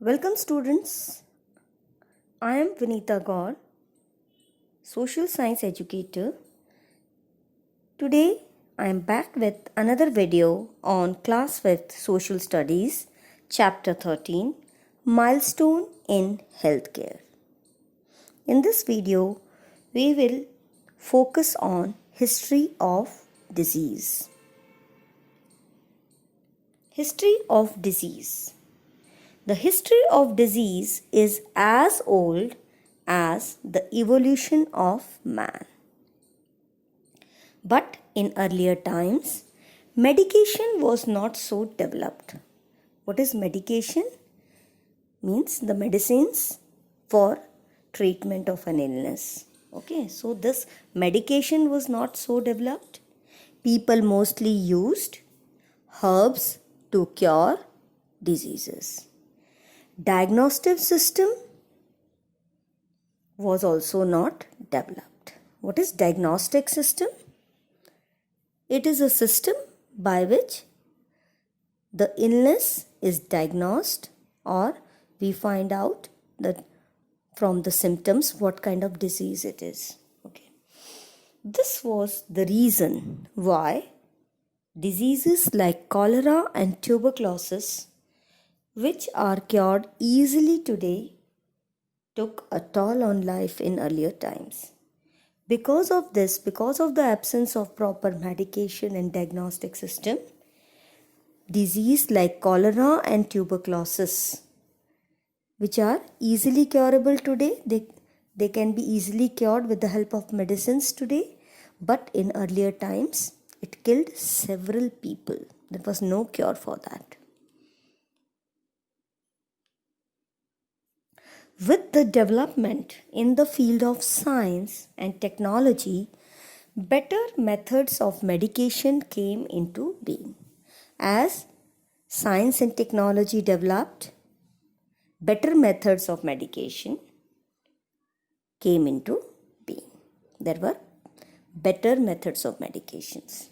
Welcome students. I am Vinita Gaur, social science educator. Today I am back with another video on class 5th social studies chapter 13 milestone in healthcare. In this video we will focus on history of disease. History of disease. The history of disease is as old as the evolution of man. But in earlier times, medication was not so developed. What is medication? Means the medicines for treatment of an illness. Okay, so this medication was not so developed. People mostly used herbs to cure diseases. Diagnostic system was also not developed. What is diagnostic system? It is a system by which the illness is diagnosed or we find out that from the symptoms what kind of disease it is. Okay. This was the reason why diseases like cholera and tuberculosis, which are cured easily today, took a toll on life in earlier times. Because of this, because of the absence of proper medication and diagnostic system, disease like cholera and tuberculosis, which are easily curable today, they can be easily cured with the help of medicines today, but in earlier times, it killed several people. There was no cure for that. With the development in the field of science and technology, better methods of medication came into being. As science and technology developed, better methods of medication came into being. There were better methods of medications.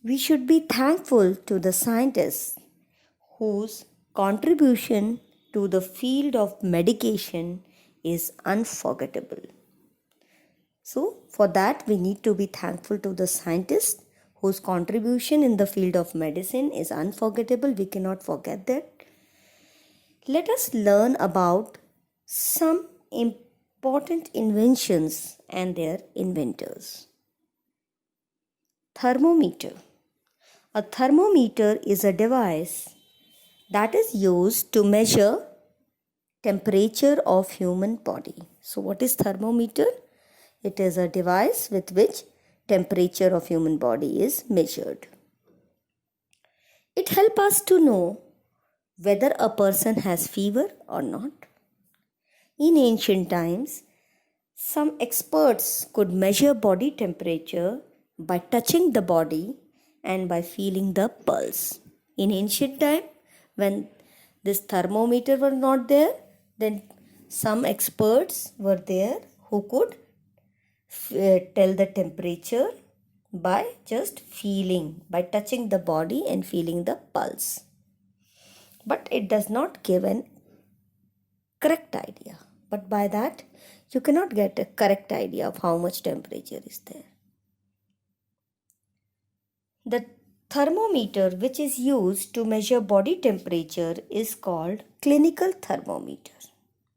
We should be thankful to the scientists whose contribution to the field of medication is unforgettable. So, for that, we need to be thankful to the scientists whose contribution in the field of medicine is unforgettable. We cannot forget that. Let us learn about some important inventions and their inventors. Thermometer. A thermometer is a device that is used to measure temperature of human body. So what is thermometer? It is a device with which temperature of human body is measured. It helps us to know whether a person has fever or not. In ancient times, some experts could measure body temperature by touching the body and by feeling the pulse. In ancient time, when this thermometer were not there, then some experts were there who could tell the temperature by just feeling, by touching the body and feeling the pulse. But it does not give an correct idea. But by that, you cannot get a correct idea of how much temperature is there. The thermometer which is used to measure body temperature is called clinical thermometer.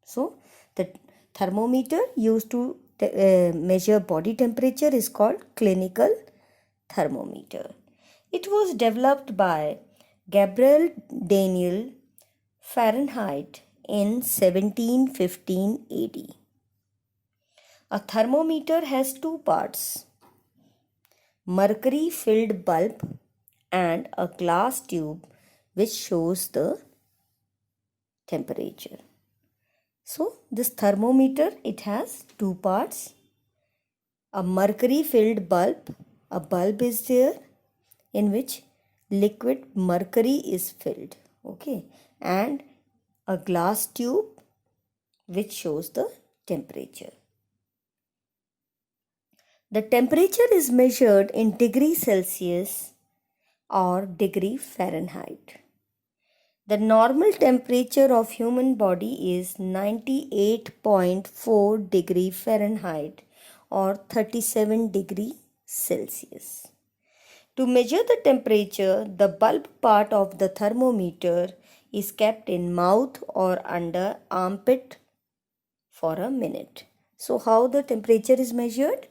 So, the thermometer used to measure body temperature is called clinical thermometer. It was developed by Gabriel Daniel Fahrenheit in 1715 AD. A thermometer has two parts: mercury filled bulb and a glass tube which shows the temperature. So this thermometer, it has two parts: a mercury filled bulb, a bulb is there in which liquid mercury is filled, okay, and a glass tube which shows the temperature. The temperature is measured in degree Celsius or degree Fahrenheit. The normal temperature of human body is 98.4 degree Fahrenheit or 37 degree Celsius. To measure the temperature, the bulb part of the thermometer is kept in mouth or under armpit for a minute. So how the temperature is measured?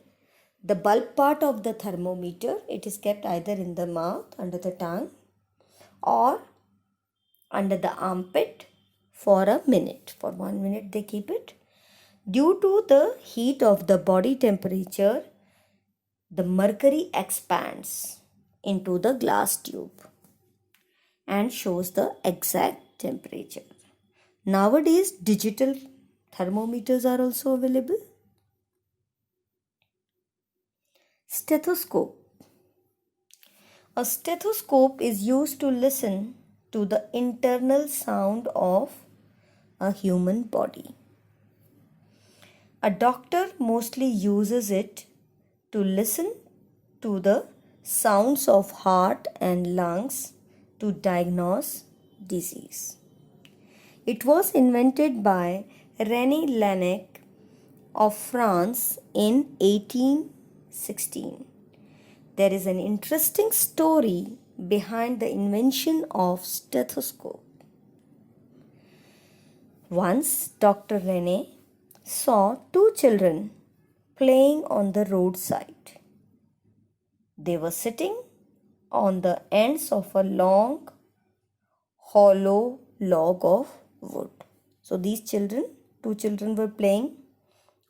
The bulb part of the thermometer, it is kept either in the mouth, under the tongue, or under the armpit for a minute. For 1 minute they keep it. Due to the heat of the body temperature, the mercury expands into the glass tube and shows the exact temperature. Nowadays, digital thermometers are also available. Stethoscope. A stethoscope is used to listen to the internal sound of a human body. A doctor mostly uses it to listen to the sounds of heart and lungs to diagnose disease. It was invented by René Laennec of France in 1816. There is an interesting story behind the invention of stethoscope. Once Dr. René saw two children playing on the roadside. They were sitting on the ends of a long, hollow log of wood. So these two children were playing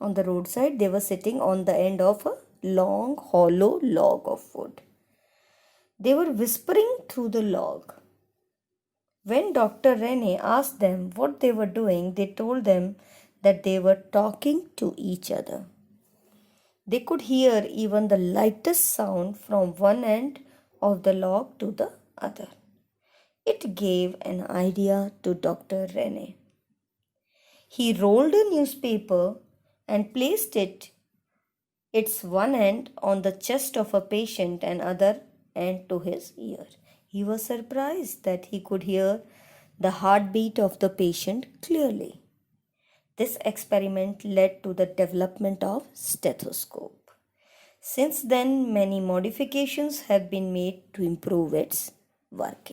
on the roadside. They were sitting on the end of a long, hollow log of wood. They were whispering through the log. When Dr. René asked them what they were doing, they told them that they were talking to each other. They could hear even the lightest sound from one end of the log to the other. It gave an idea to Dr. René. He rolled a newspaper and placed its one end on the chest of a patient and other end to his ear. He was surprised that he could hear the heartbeat of the patient clearly. This experiment led to the development of stethoscope. Since then, many modifications have been made to improve its working.